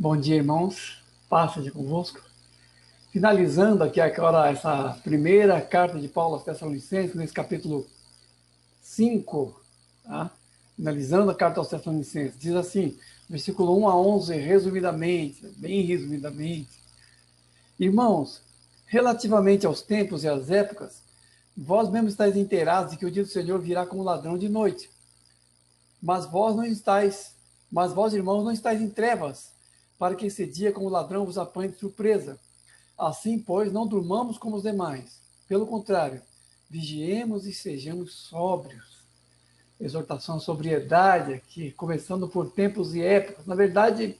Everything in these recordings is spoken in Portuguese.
Bom dia, irmãos. Paz seja convosco. Finalizando aqui agora essa primeira carta de Paulo aos Tessalonicenses, nesse capítulo 5, tá? Finalizando a carta aos Tessalonicenses, diz assim, versículo 1 a 11, resumidamente, bem resumidamente. Irmãos, relativamente aos tempos e às épocas, vós mesmos estáis inteirados de que o dia do Senhor virá como ladrão de noite. Mas vós, irmãos, não estáis em trevas, para que esse dia, como ladrão, vos apanhe de surpresa. Assim, pois, não durmamos como os demais. Pelo contrário, vigiemos e sejamos sóbrios. Exortação à sobriedade aqui, começando por tempos e épocas. Na verdade,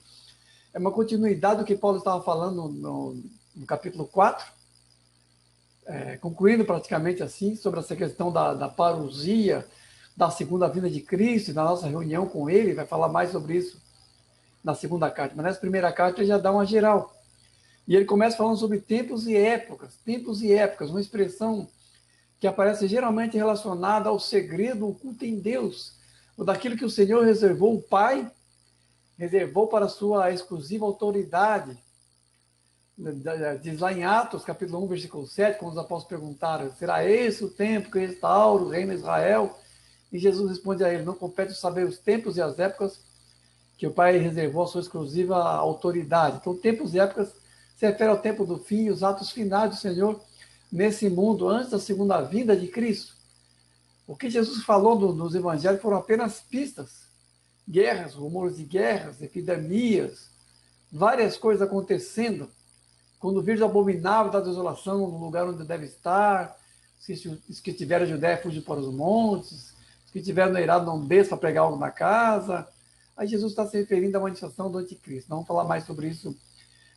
é uma continuidade do que Paulo estava falando no capítulo 4, concluindo praticamente assim, sobre essa questão da parousia, da segunda vinda de Cristo, da nossa reunião com ele, vai falar mais sobre isso na segunda carta. Mas nessa primeira carta ele já dá uma geral. E ele começa falando sobre tempos e épocas, uma expressão que aparece geralmente relacionada ao segredo oculto em Deus, ou daquilo que o Senhor reservou, o Pai reservou para a sua exclusiva autoridade. Diz lá em Atos, capítulo 1, versículo 7, quando os apóstolos perguntaram, será esse o tempo que restaura o reino de Israel? E Jesus responde a ele, não compete saber os tempos e as épocas que o Pai reservou a sua exclusiva autoridade. Então, tempos e épocas se refere ao tempo do fim e os atos finais do Senhor nesse mundo, antes da segunda vinda de Cristo. O que Jesus falou nos evangelhos foram apenas pistas. Guerras, rumores de guerras, epidemias, várias coisas acontecendo. Quando o vírus abominável da desolação no lugar onde deve estar, os que estiverem na Judéia fugem para os montes, os que estiverem no eirado não desçam para pregar algo na casa. Aí Jesus está se referindo à manifestação do anticristo. Vamos falar mais sobre isso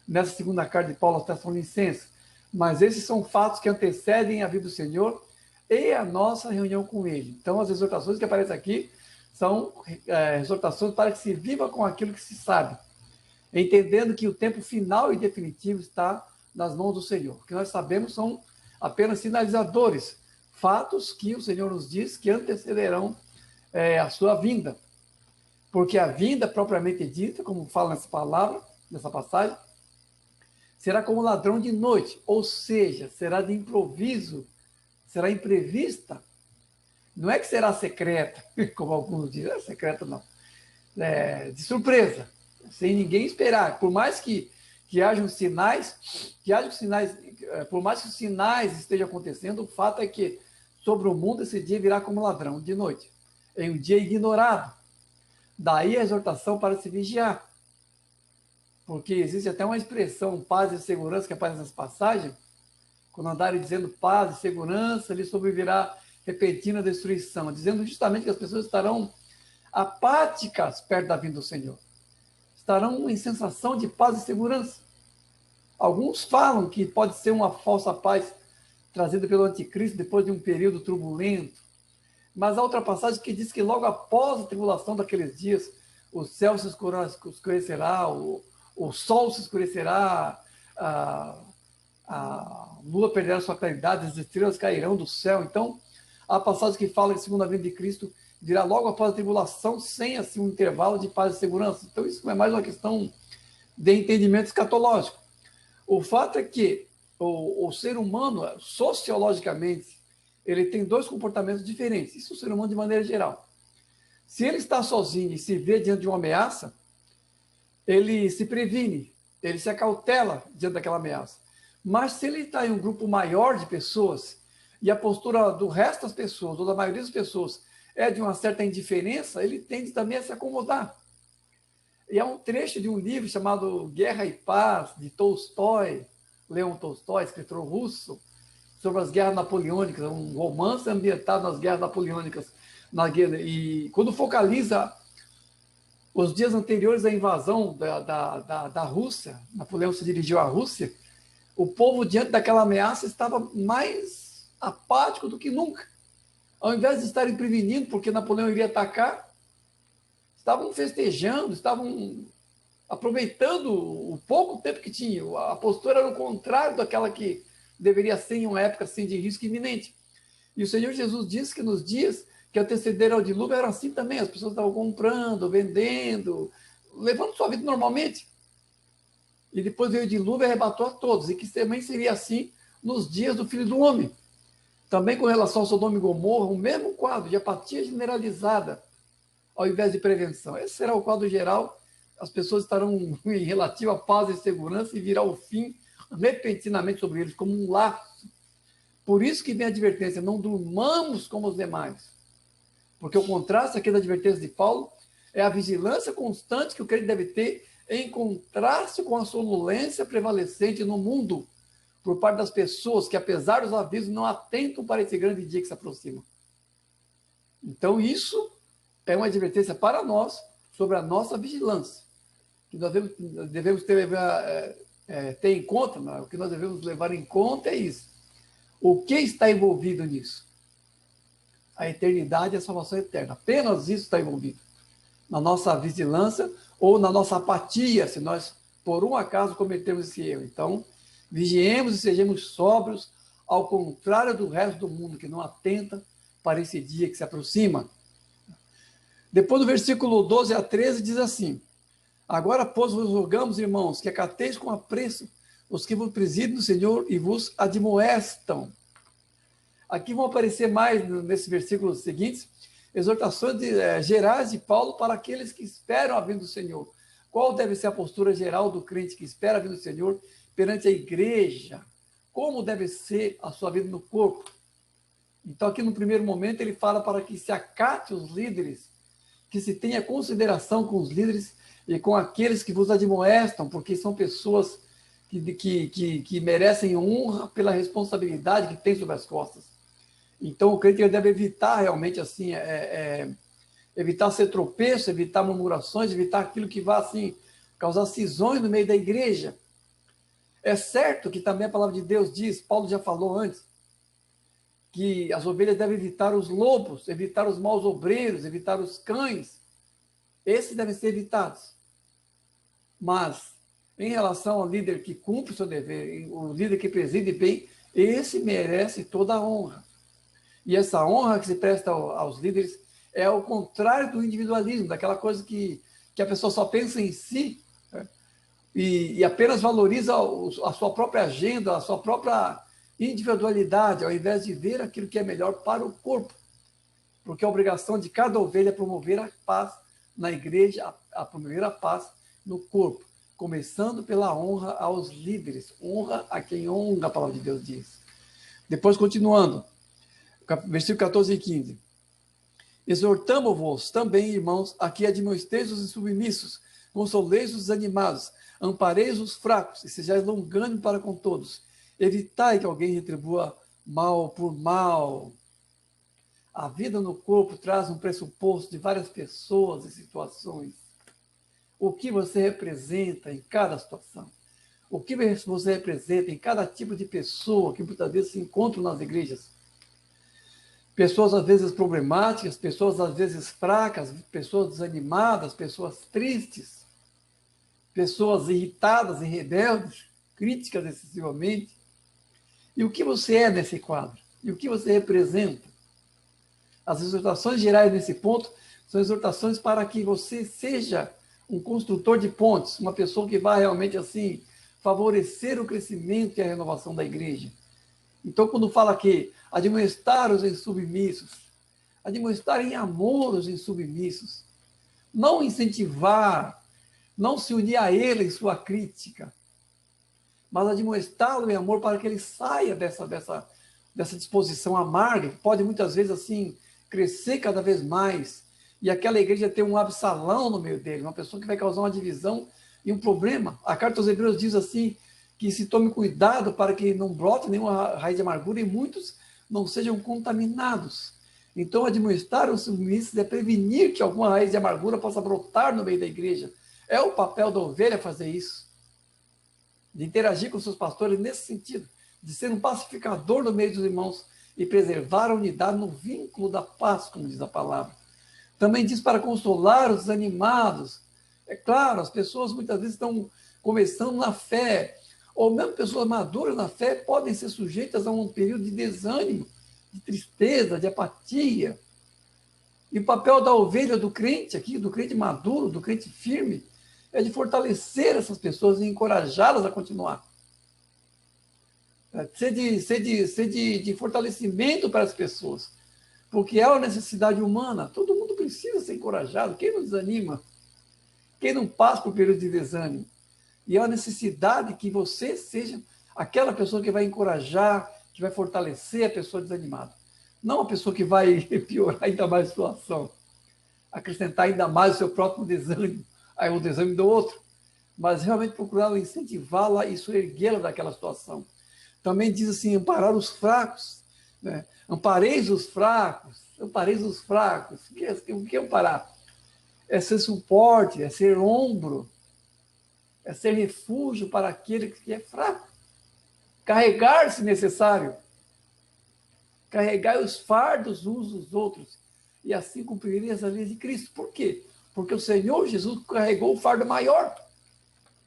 nessa segunda carta de Paulo aos Tessalonicenses. Mas esses são fatos que antecedem a vida do Senhor e a nossa reunião com ele. Então, as exortações que aparecem aqui são exortações para que se viva com aquilo que se sabe, entendendo que o tempo final e definitivo está nas mãos do Senhor. O que nós sabemos são apenas sinalizadores, fatos que o Senhor nos diz que antecederão a sua vinda. Porque a vinda propriamente dita, como fala nessa palavra, nessa passagem, será como ladrão de noite, ou seja, será de improviso, será imprevista. Não é que será secreta, como alguns dizem, é secreta não, de surpresa, sem ninguém esperar. Por mais que hajam sinais, por mais que os sinais estejam acontecendo, o fato é que sobre o mundo esse dia virá como ladrão de noite, em um dia ignorado. Daí a exortação para se vigiar. Porque existe até uma expressão, paz e segurança, que aparece nessa passagem. Quando andarem dizendo paz e segurança, lhe sobrevirá repentina destruição. Dizendo justamente que as pessoas estarão apáticas perto da vinda do Senhor. Estarão em sensação de paz e segurança. Alguns falam que pode ser uma falsa paz trazida pelo anticristo depois de um período turbulento. Mas há outra passagem que diz que logo após a tribulação daqueles dias, o céu se escurecerá, o sol se escurecerá, a lua perderá sua claridade, as estrelas cairão do céu. Então, há passagem que fala que a segunda vinda de Cristo virá logo após a tribulação, sem assim um intervalo de paz e segurança. Então, isso é mais uma questão de entendimento escatológico. O fato é que o ser humano, sociologicamente, ele tem dois comportamentos diferentes. Isso é o ser humano de maneira geral. Se ele está sozinho e se vê diante de uma ameaça, ele se previne, ele se acautela diante daquela ameaça. Mas se ele está em um grupo maior de pessoas e a postura do resto das pessoas, ou da maioria das pessoas, é de uma certa indiferença, ele tende também a se acomodar. E há um trecho de um livro chamado Guerra e Paz, de Tolstói, Leon Tolstói, escritor russo, sobre as guerras napoleônicas, um romance ambientado nas guerras napoleônicas. E quando focaliza os dias anteriores à invasão da Rússia, Napoleão se dirigiu à Rússia, o povo, diante daquela ameaça, estava mais apático do que nunca. Ao invés de estarem prevenindo, porque Napoleão iria atacar, estavam festejando, estavam aproveitando o pouco tempo que tinham. A postura era o contrário daquela que deveria ser em uma época assim, de risco iminente. E o Senhor Jesus disse que nos dias que antecederam ao dilúvio era assim também. As pessoas estavam comprando, vendendo, levando sua vida normalmente. e depois veio o dilúvio e arrebatou a todos, e que também seria assim nos dias do Filho do Homem. Também com relação ao Sodoma e Gomorra, o mesmo quadro de apatia generalizada, ao invés de prevenção. Esse será o quadro geral, as pessoas estarão em relativa paz e segurança e virá o fim repentinamente sobre eles, como um laço. Por isso que vem a advertência, não durmamos como os demais. Porque o contraste aqui da advertência de Paulo é a vigilância constante que o crente deve ter em contraste com a sonolência prevalecente no mundo por parte das pessoas que, apesar dos avisos, não atentam para esse grande dia que se aproxima. Então, isso é uma advertência para nós sobre a nossa vigilância, que nós devemos ter em conta, o que nós devemos levar em conta é isso. O que está envolvido nisso? A eternidade e a salvação eterna. Apenas isso está envolvido. Na nossa vigilância ou na nossa apatia, se nós, por um acaso, cometemos esse erro. Então, vigiemos e sejamos sóbrios, ao contrário do resto do mundo, que não atenta para esse dia que se aproxima. Depois do versículo 12 a 13, diz assim: agora, pois, vos rogamos, irmãos, que acateis com apreço os que vos presidem no Senhor e vos admoestam. Aqui vão aparecer mais, nesses versículos seguintes, exortações gerais de Paulo para aqueles que esperam a vinda do Senhor. Qual deve ser a postura geral do crente que espera a vinda do Senhor perante a igreja? Como deve ser a sua vida no corpo? Então, aqui no primeiro momento, ele fala para que se acate os líderes, que se tenha consideração com os líderes e com aqueles que vos admoestam, porque são pessoas que merecem honra pela responsabilidade que tem sobre as costas. Então, o crente deve evitar realmente assim, evitar ser tropeço, evitar murmurações, evitar aquilo que vá assim, causar cisões no meio da igreja. É certo que também a palavra de Deus diz, Paulo já falou antes, que as ovelhas devem evitar os lobos, evitar os maus obreiros, evitar os cães. Esses devem ser evitados. Mas, em relação ao líder que cumpre o seu dever, o líder que preside bem, esse merece toda a honra. E essa honra que se presta aos líderes é o contrário do individualismo, daquela coisa que a pessoa só pensa em si, né? E apenas valoriza a sua própria agenda, a sua própria individualidade, ao invés de ver aquilo que é melhor para o corpo. Porque a obrigação de cada ovelha é promover a paz na igreja, a promover a paz no corpo, começando pela honra aos líderes. Honra a quem honra, a palavra de Deus diz. Depois, continuando, versículo 14 e 15. Exortamo-vos também, irmãos, a que admoesteis os insubmissos, consoleis os desanimados, ampareis os fracos e sejais longânimos para com todos. Evitai que alguém retribua mal por mal. A vida no corpo traz um pressuposto de várias pessoas e situações. O que você representa em cada situação? O que você representa em cada tipo de pessoa que muitas vezes se encontram nas igrejas? Pessoas às vezes problemáticas, pessoas às vezes fracas, pessoas desanimadas, pessoas tristes, pessoas irritadas e rebeldes, críticas excessivamente. E o que você é nesse quadro? E o que você representa? As exortações gerais nesse ponto são exortações para que você seja um construtor de pontes, uma pessoa que vai realmente assim favorecer o crescimento e a renovação da igreja. Então, quando fala que admoestar os insubmissos, admoestar em amor os insubmissos, não incentivar, não se unir a ele em sua crítica, mas admoestá-lo em amor para que ele saia dessa disposição amarga, que pode muitas vezes assim crescer cada vez mais, e aquela igreja ter um Absalão no meio dele, uma pessoa que vai causar uma divisão e um problema. A carta aos Hebreus diz assim, que se tome cuidado para que não brote nenhuma raiz de amargura e muitos não sejam contaminados. Então, admoestar os submissos é prevenir que alguma raiz de amargura possa brotar no meio da igreja. É o papel da ovelha fazer isso, de interagir com seus pastores nesse sentido, de ser um pacificador no meio dos irmãos e preservar a unidade no vínculo da paz, como diz a palavra. Também diz para consolar os desanimados. É claro, as pessoas muitas vezes estão começando na fé, ou mesmo pessoas maduras na fé podem ser sujeitas a um período de desânimo, de tristeza, de apatia. E o papel da ovelha do crente aqui, do crente maduro, do crente firme, é de fortalecer essas pessoas e encorajá-las a continuar. De fortalecimento para as pessoas. Porque é uma necessidade humana. Todo mundo precisa ser encorajado. Quem não desanima? Quem não passa por período de desânimo? E é uma necessidade que você seja aquela pessoa que vai encorajar, que vai fortalecer a pessoa desanimada. Não a pessoa que vai piorar ainda mais a situação, acrescentar ainda mais o seu próprio desânimo, aí o desânimo do outro, mas realmente procurar incentivá-la e erguê-la daquela situação. Também diz assim, amparar os fracos, né? Ampareis os fracos. O que é amparar? É ser suporte, é ser ombro, é ser refúgio para aquele que é fraco. Carregar, se necessário. Carregar os fardos uns dos outros. E assim cumprirem as leis de Cristo. Por quê? Porque o Senhor Jesus carregou o fardo maior,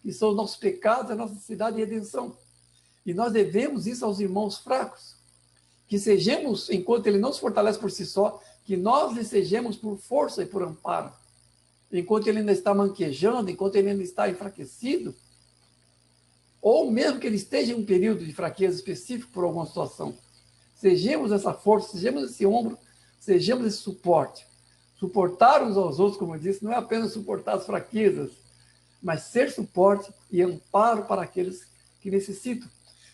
que são os nossos pecados, a nossa necessidade de redenção. E nós devemos isso aos irmãos fracos. Que sejamos, enquanto ele não se fortalece por si só, que nós lhe sejamos por força e por amparo. Enquanto ele ainda está manquejando, enquanto ele ainda está enfraquecido, ou mesmo que ele esteja em um período de fraqueza específico por alguma situação. Sejamos essa força, sejamos esse ombro, sejamos esse suporte. Suportar uns aos outros, como eu disse, não é apenas suportar as fraquezas, mas ser suporte e amparo para aqueles que necessitam.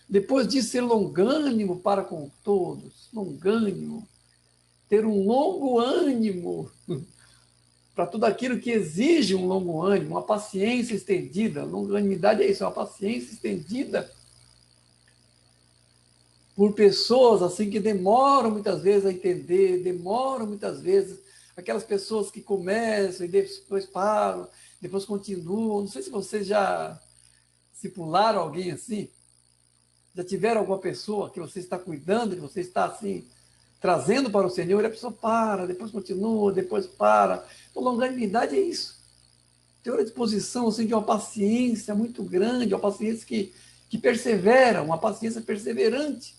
Depois disso, ser longânimo para com todos, longânimo, ter um longo ânimo para tudo aquilo que exige um longo ânimo, uma paciência estendida. Longanimidade é isso, é uma paciência estendida por pessoas assim que demoram muitas vezes a entender, demoram muitas vezes, aquelas pessoas que começam e depois param, depois continuam. Não sei se vocês já discipularam alguém assim, já tiveram alguma pessoa que você está cuidando, que você está assim, trazendo para o Senhor, e a pessoa para, depois continua, depois para. Então, longanimidade é isso. Ter uma disposição assim, de uma paciência muito grande, uma paciência que persevera, uma paciência perseverante,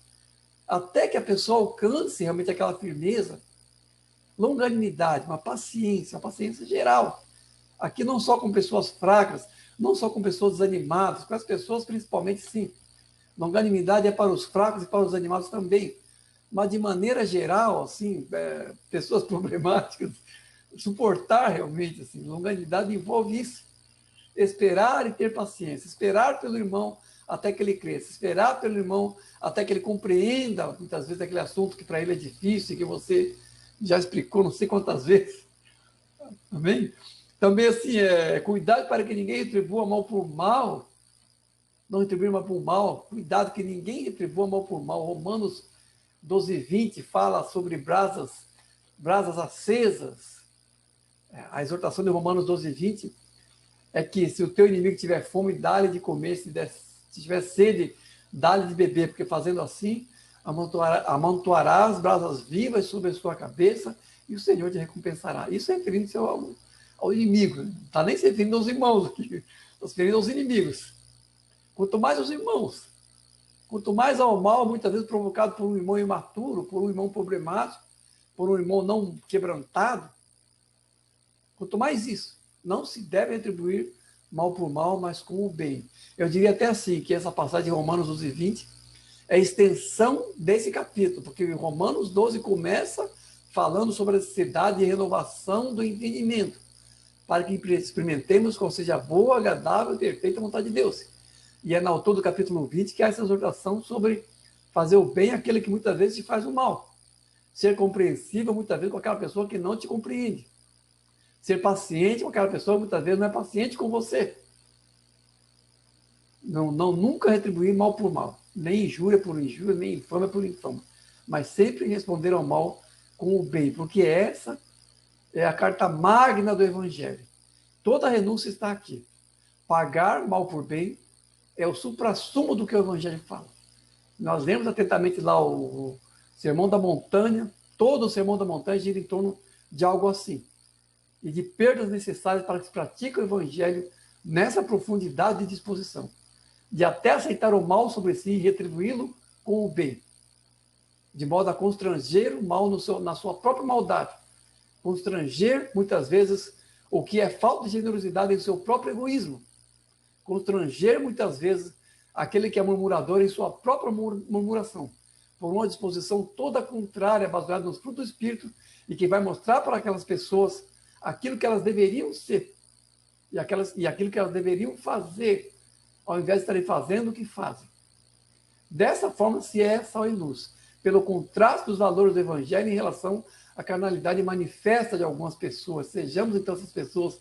até que a pessoa alcance realmente aquela firmeza. Longanimidade, uma paciência geral. Aqui não só com pessoas fracas, não só com pessoas desanimadas, com as pessoas principalmente, sim. Longanimidade é para os fracos e para os animados também. Mas, de maneira geral, assim, pessoas problemáticas, suportar realmente, assim, longanimidade envolve isso. Esperar e ter paciência. Esperar pelo irmão até que ele cresça. Esperar pelo irmão até que ele compreenda, muitas vezes, aquele assunto que para ele é difícil e que você já explicou não sei quantas vezes. Amém? Também, assim, cuidado para que ninguém retribua mal por mal. Não retribuir mal por mal, cuidado que ninguém retribua mal por mal. Romanos 12:20 fala sobre brasas acesas. A exortação de Romanos 12:20 é que se o teu inimigo tiver fome, dá-lhe de comer, se tiver sede, dá-lhe de beber, porque fazendo assim, amontoarás brasas vivas sobre a sua cabeça e o Senhor te recompensará. Isso é referindo-se ao inimigo, não está nem se referindo aos irmãos aqui, está se referindo aos inimigos. Quanto mais os irmãos, quanto mais ao mal, muitas vezes provocado por um irmão imaturo, por um irmão problemático, por um irmão não quebrantado, quanto mais isso, não se deve retribuir mal por mal, mas com o bem. Eu diria até assim, que essa passagem de Romanos 12:20 é a extensão desse capítulo, porque Romanos 12 começa falando sobre a necessidade de renovação do entendimento, para que experimentemos qual seja a boa, agradável e perfeita vontade de Deus. E é no autor do capítulo 20 que há essa exortação sobre fazer o bem àquele que muitas vezes te faz o mal. Ser compreensível muitas vezes com aquela pessoa que não te compreende. Ser paciente com aquela pessoa que muitas vezes não é paciente com você. Nunca retribuir mal por mal. Nem injúria por injúria, nem infâmia por infâmia. Mas sempre responder ao mal com o bem. Porque essa é a carta magna do Evangelho. Toda renúncia está aqui. Pagar mal por bem é o suprassumo do que o Evangelho fala. Nós lemos atentamente lá o Sermão da Montanha, todo o Sermão da Montanha gira em torno de algo assim, e de perdas necessárias para que se pratique o Evangelho nessa profundidade de disposição, de até aceitar o mal sobre si e retribuí-lo com o bem, de modo a constranger o mal na sua própria maldade, constranger, muitas vezes, o que é falta de generosidade em seu próprio egoísmo. Constranger muitas vezes aquele que é murmurador em sua própria murmuração, por uma disposição toda contrária, baseada nos frutos do Espírito, e que vai mostrar para aquelas pessoas aquilo que elas deveriam ser e aquilo que elas deveriam fazer, ao invés de estarem fazendo o que fazem. Dessa forma se é sal e luz, pelo contraste dos valores do Evangelho em relação à carnalidade manifesta de algumas pessoas. Sejamos, então, essas pessoas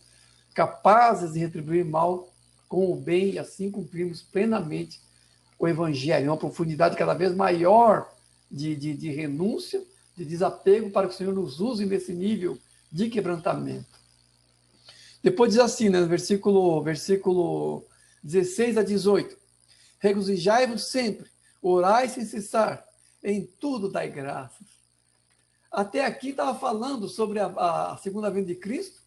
capazes de retribuir mal com o bem e assim cumprirmos plenamente o Evangelho, uma profundidade cada vez maior de renúncia, de desapego, para que o Senhor nos use nesse nível de quebrantamento. Depois diz assim, né, versículo 16 a 18, regozijai-vos sempre, orai sem cessar, em tudo dai graças. Até aqui estava falando sobre a segunda vinda de Cristo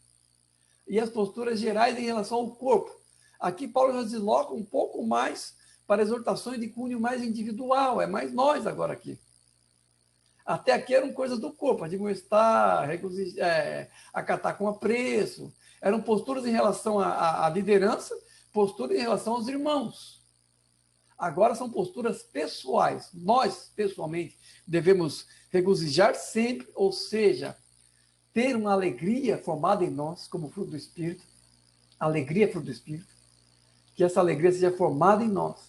e as posturas gerais em relação ao corpo. Aqui Paulo já desloca um pouco mais para exortações de cunho mais individual, é mais nós agora aqui. Até aqui eram coisas do corpo, admoestar, acatar com apreço, eram posturas em relação à liderança, posturas em relação aos irmãos. Agora são posturas pessoais. Nós, pessoalmente, devemos regozijar sempre, ou seja, ter uma alegria formada em nós, como fruto do Espírito. Alegria é fruto do Espírito. Que essa alegria seja formada em nós.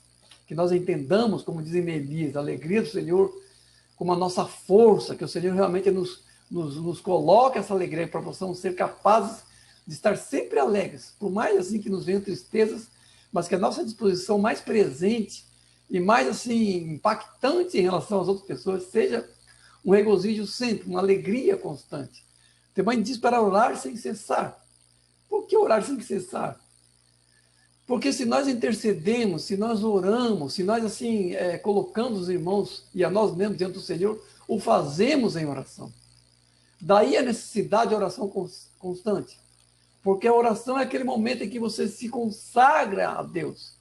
Que nós entendamos, como dizem Neemias, a alegria do Senhor como a nossa força, que o Senhor realmente nos coloca essa alegria para possamos ser capazes de estar sempre alegres, por mais assim que nos venham tristezas, mas que a nossa disposição mais presente e mais assim impactante em relação às outras pessoas seja um regozijo sempre, uma alegria constante. Também diz para orar sem cessar. Por que orar sem cessar? Porque se nós intercedemos, se nós oramos, se nós assim colocamos os irmãos e a nós mesmos diante do Senhor, o fazemos em oração. Daí a necessidade de oração constante. Porque a oração é aquele momento em que você se consagra a Deus,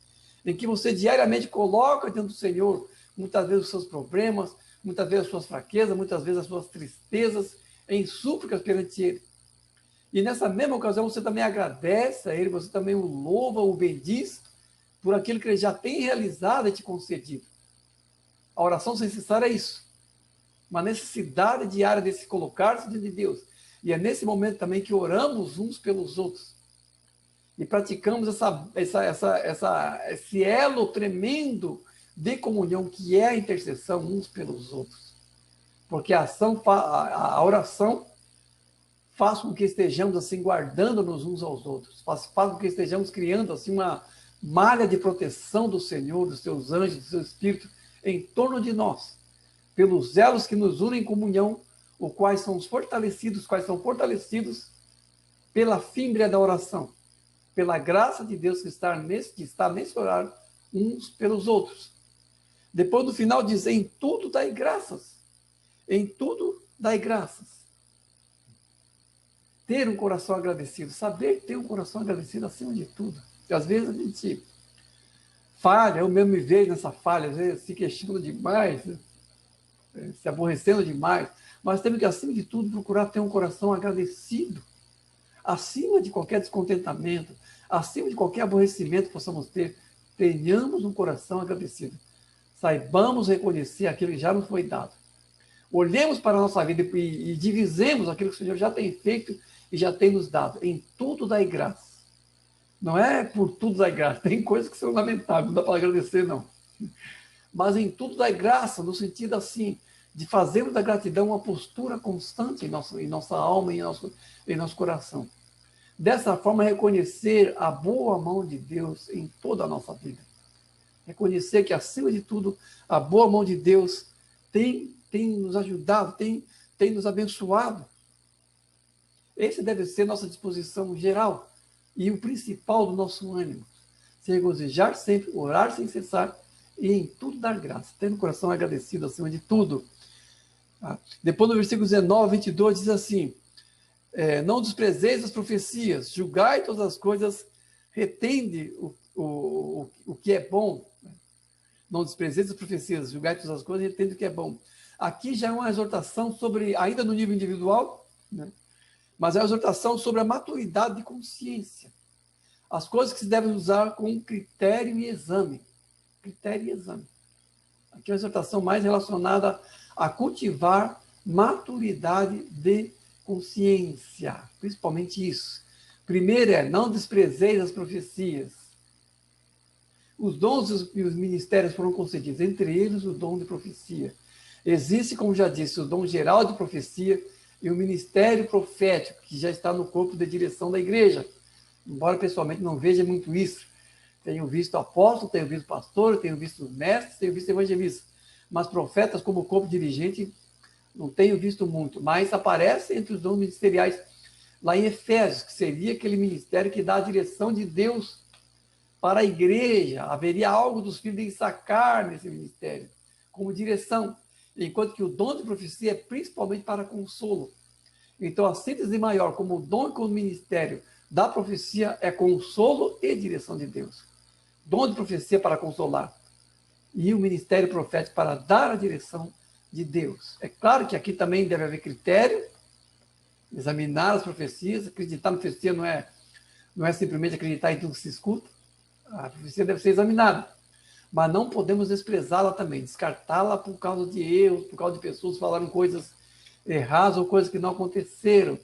em que você diariamente coloca diante do Senhor muitas vezes os seus problemas, muitas vezes as suas fraquezas, muitas vezes as suas tristezas, em súplicas perante Ele. E nessa mesma ocasião você também agradece a Ele, você também o louva, o bendiz por aquilo que Ele já tem realizado e te concedido. A oração sem cessar é isso. Uma necessidade diária de se colocar-se diante de Deus. E é nesse momento também que oramos uns pelos outros. E praticamos esse elo tremendo de comunhão que é a intercessão uns pelos outros. Porque a oração faz com que estejamos assim guardando-nos uns aos outros, faz com que estejamos criando assim uma malha de proteção do Senhor, dos seus anjos, do seu Espírito em torno de nós, pelos elos que nos unem em comunhão, os quais são fortalecidos pela fímbria da oração, pela graça de Deus que está nesse orar uns pelos outros. Depois no final diz, em tudo dai graças, em tudo dai graças. Ter um coração agradecido, saber ter um coração agradecido acima de tudo. Porque às vezes a gente falha, eu mesmo me vejo nessa falha, às vezes se questionando demais, se aborrecendo demais, mas temos que, acima de tudo, procurar ter um coração agradecido, acima de qualquer descontentamento, acima de qualquer aborrecimento que possamos ter, tenhamos um coração agradecido. Saibamos reconhecer aquilo que já nos foi dado. Olhemos para a nossa vida e divisemos aquilo que o Senhor já tem feito e já tem nos dado. Em tudo dai graça. Não é por tudo dai graça. Tem coisas que são lamentáveis, não dá para agradecer, não. Mas em tudo dai graça, no sentido assim, de fazermos da gratidão uma postura constante em nossa alma e em nosso coração. Dessa forma, reconhecer a boa mão de Deus em toda a nossa vida. Reconhecer que, acima de tudo, a boa mão de Deus tem nos ajudado, tem nos abençoado. Esse deve ser nossa disposição geral e o principal do nosso ânimo. Se regozijar sempre, orar sem cessar e em tudo dar graça. Tendo o coração agradecido acima de tudo. Depois no versículo 19, 22 diz assim, não desprezeis as profecias, julgai todas as coisas, retende o que é bom. Não desprezeis as profecias, julgai todas as coisas, retende o que é bom. Aqui já é uma exortação sobre, ainda no nível individual, né? mas é uma exortação sobre a maturidade de consciência. As coisas que se devem usar com critério e exame. Critério e exame. Aqui é uma exortação mais relacionada a cultivar maturidade de consciência. Principalmente isso. Primeiro não desprezeis as profecias. Os dons e os ministérios foram concedidos, entre eles o dom de profecia. Existe, como já disse, o dom geral de profecia e o ministério profético, que já está no corpo de direção da igreja. Embora pessoalmente não veja muito isso. Tenho visto apóstolo, tenho visto pastor, tenho visto mestres, tenho visto evangelistas. Mas profetas como corpo dirigente não tenho visto muito. Mas aparece entre os dons ministeriais lá em Efésios, que seria aquele ministério que dá a direção de Deus para a igreja. Haveria algo dos filhos de Issacar nesse ministério, como direção. Enquanto que o dom de profecia é principalmente para consolo. Então, a síntese maior, como o dom e como o ministério da profecia, é consolo e direção de Deus. Dom de profecia para consolar. E o ministério profético para dar a direção de Deus. É claro que aqui também deve haver critério, examinar as profecias. Acreditar na profecia não é simplesmente acreditar em tudo que se escuta. A profecia deve ser examinada. Mas não podemos desprezá-la também, descartá-la por causa de erros, por causa de pessoas que falaram coisas erradas ou coisas que não aconteceram.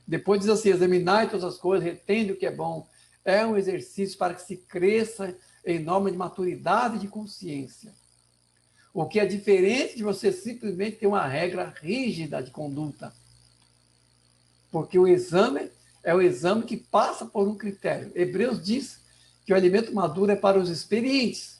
Depois diz assim, examinar todas as coisas, retende o que é bom. É um exercício para que se cresça em norma de maturidade de consciência. O que é diferente de você simplesmente ter uma regra rígida de conduta. Porque o exame é o exame que passa por um critério. Hebreus diz que o alimento maduro é para os experientes,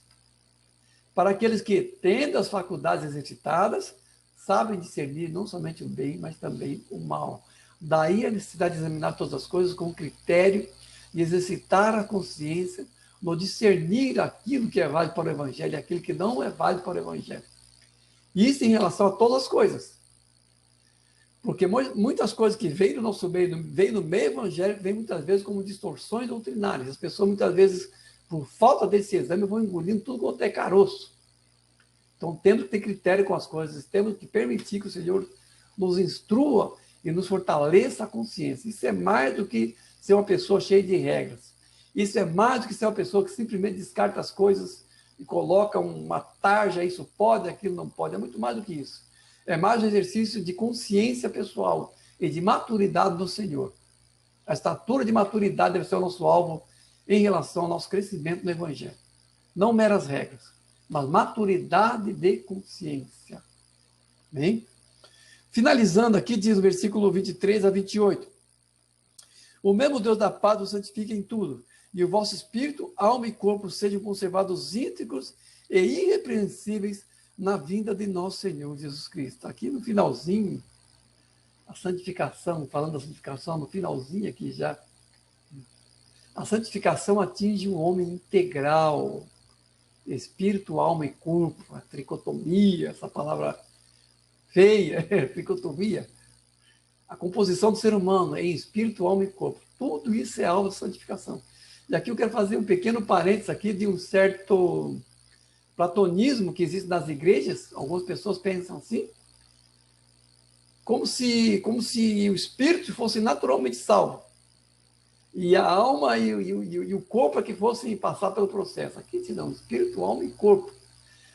para aqueles que, tendo as faculdades exercitadas, sabem discernir não somente o bem, mas também o mal. Daí a necessidade de examinar todas as coisas com critério e exercitar a consciência no discernir aquilo que é válido para o Evangelho e aquilo que não é válido para o Evangelho. Isso em relação a todas as coisas. Porque muitas coisas que vêm do nosso meio, vêm no meio evangélico, vêm muitas vezes como distorções doutrinárias. As pessoas muitas vezes, por falta desse exame, vão engolindo tudo quanto é caroço. Então, temos que ter critério com as coisas, temos que permitir que o Senhor nos instrua e nos fortaleça a consciência. Isso é mais do que ser uma pessoa cheia de regras. Isso é mais do que ser uma pessoa que simplesmente descarta as coisas e coloca uma tarja, isso pode, aquilo não pode. É muito mais do que isso. É mais um exercício de consciência pessoal e de maturidade do Senhor. A estatura de maturidade deve ser o nosso alvo em relação ao nosso crescimento no Evangelho. Não meras regras, mas maturidade de consciência. Bem? Finalizando aqui, diz o versículo 23 a 28. O mesmo Deus da paz vos santifica em tudo, e o vosso espírito, alma e corpo sejam conservados íntegros e irrepreensíveis na vinda de nosso Senhor Jesus Cristo. Aqui no finalzinho, a santificação, falando da santificação, no finalzinho aqui já, a santificação atinge um homem integral, espírito, alma e corpo, a tricotomia, essa palavra feia, tricotomia, a composição do ser humano em espírito, alma e corpo, tudo isso é alvo de santificação. E aqui eu quero fazer um pequeno parênteses aqui de um certo platonismo que existe nas igrejas. Algumas pessoas pensam assim, como se o espírito fosse naturalmente salvo e a alma e o corpo é que fossem passar pelo processo. Aqui não, espírito, alma e corpo.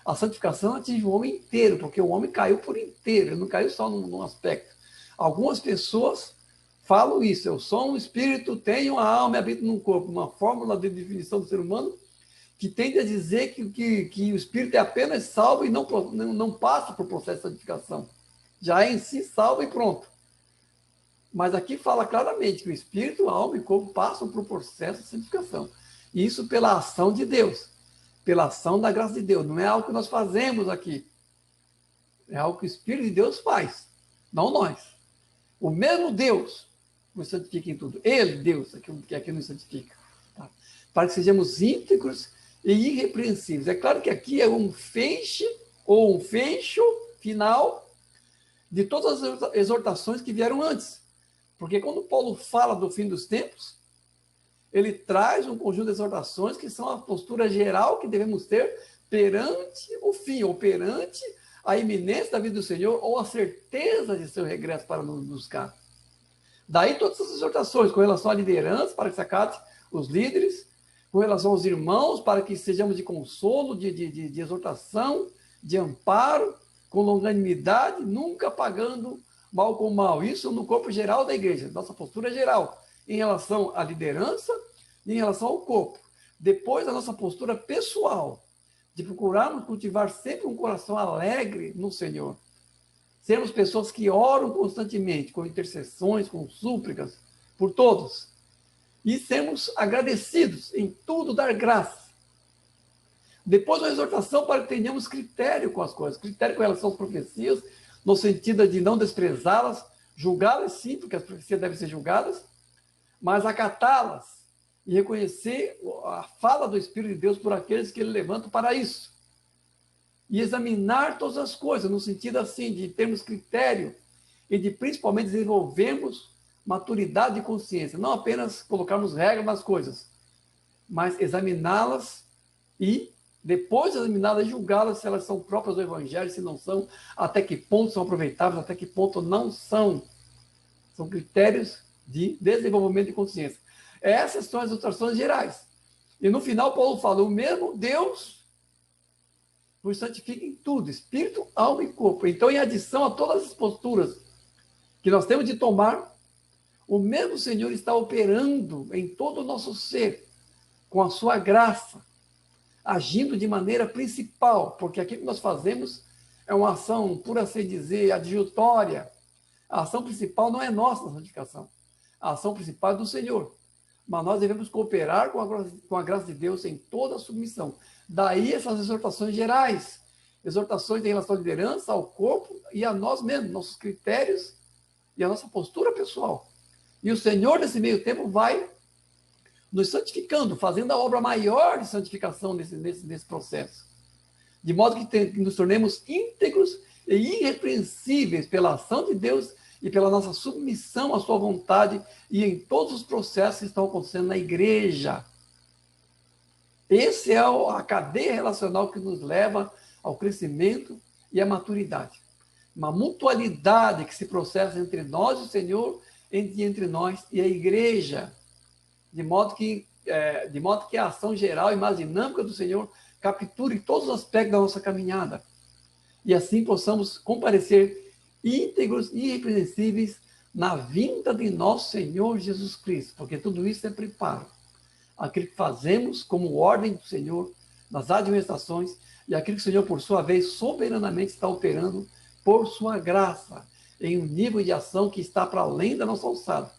A santificação atinge o homem inteiro, porque o homem caiu por inteiro, ele não caiu só num aspecto. Algumas pessoas falam isso, eu sou um espírito, tenho a alma e habito num corpo, uma fórmula de definição do ser humano que tende a dizer que o espírito é apenas salvo e não passa por processo de santificação. Já é em si salvo e pronto. Mas aqui fala claramente que o espírito, a alma e o corpo passam por processo de santificação. Isso pela ação de Deus, pela ação da graça de Deus. Não é algo que nós fazemos aqui. É algo que o Espírito de Deus faz, não nós. O mesmo Deus nos santifica em tudo. Ele, Deus, que aqui nos santifica. Tá? Para que sejamos íntegros e irrepreensíveis. É claro que aqui é um feixe ou um fecho final de todas as exortações que vieram antes. Porque quando Paulo fala do fim dos tempos, ele traz um conjunto de exortações que são a postura geral que devemos ter perante o fim, ou perante a iminência da vida do Senhor, ou a certeza de seu regresso para nos buscar. Daí todas essas exortações com relação à liderança, para que se acate os líderes, com relação aos irmãos, para que sejamos de consolo, de exortação, de amparo, com longanimidade, nunca pagando mal com mal. Isso no corpo geral da igreja, nossa postura geral, em relação à liderança e em relação ao corpo. Depois, a nossa postura pessoal, de procurarmos cultivar sempre um coração alegre no Senhor. Sermos pessoas que oram constantemente, com intercessões, com súplicas, por todos. E sermos agradecidos em tudo, dar graça. Depois, uma exortação para que tenhamos critério com as coisas, critério com relação às profecias, no sentido de não desprezá-las, julgá-las sim, porque as profecias devem ser julgadas, mas acatá-las e reconhecer a fala do Espírito de Deus por aqueles que ele levanta para isso. E examinar todas as coisas, no sentido assim, de termos critério e de principalmente desenvolvermos maturidade de consciência. Não apenas colocarmos regras nas coisas, mas examiná-las e, depois de examiná-las, julgá-las se elas são próprias do Evangelho, se não são, até que ponto são aproveitáveis, até que ponto não são. São critérios de desenvolvimento de consciência. Essas são as exortações gerais. E no final, Paulo fala, o mesmo Deus nos santifica em tudo, espírito, alma e corpo. Então, em adição a todas as posturas que nós temos de tomar, o mesmo Senhor está operando em todo o nosso ser, com a sua graça, agindo de maneira principal, porque aquilo que nós fazemos é uma ação, por assim dizer, adjutória. A ação principal não é nossa na santificação. A ação principal é do Senhor. Mas nós devemos cooperar com a graça de Deus em toda a submissão. Daí essas exortações gerais, exortações em relação à liderança, ao corpo e a nós mesmos, nossos critérios e a nossa postura pessoal. E o Senhor, nesse meio tempo, vai nos santificando, fazendo a obra maior de santificação nesse processo. De modo que nos tornemos íntegros e irrepreensíveis pela ação de Deus e pela nossa submissão à sua vontade e em todos os processos que estão acontecendo na igreja. Essa é a cadeia relacional que nos leva ao crescimento e à maturidade. Uma mutualidade que se processa entre nós e o Senhor, entre nós e a igreja. De modo que a ação geral e mais dinâmica do Senhor capture todos os aspectos da nossa caminhada. E assim possamos comparecer íntegros e irrepreensíveis na vinda de nosso Senhor Jesus Cristo, porque tudo isso é preparo. Aquilo que fazemos como ordem do Senhor nas administrações e aquilo que o Senhor, por sua vez, soberanamente está operando por sua graça, em um nível de ação que está para além da nossa alçada,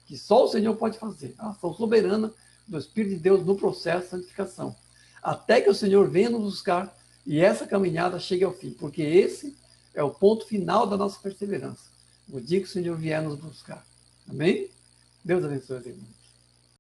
que só o Senhor pode fazer, a ação soberana do Espírito de Deus no processo de santificação, até que o Senhor venha nos buscar e essa caminhada chegue ao fim, porque esse é o ponto final da nossa perseverança, o dia que o Senhor vier nos buscar. Amém? Deus abençoe, irmãos.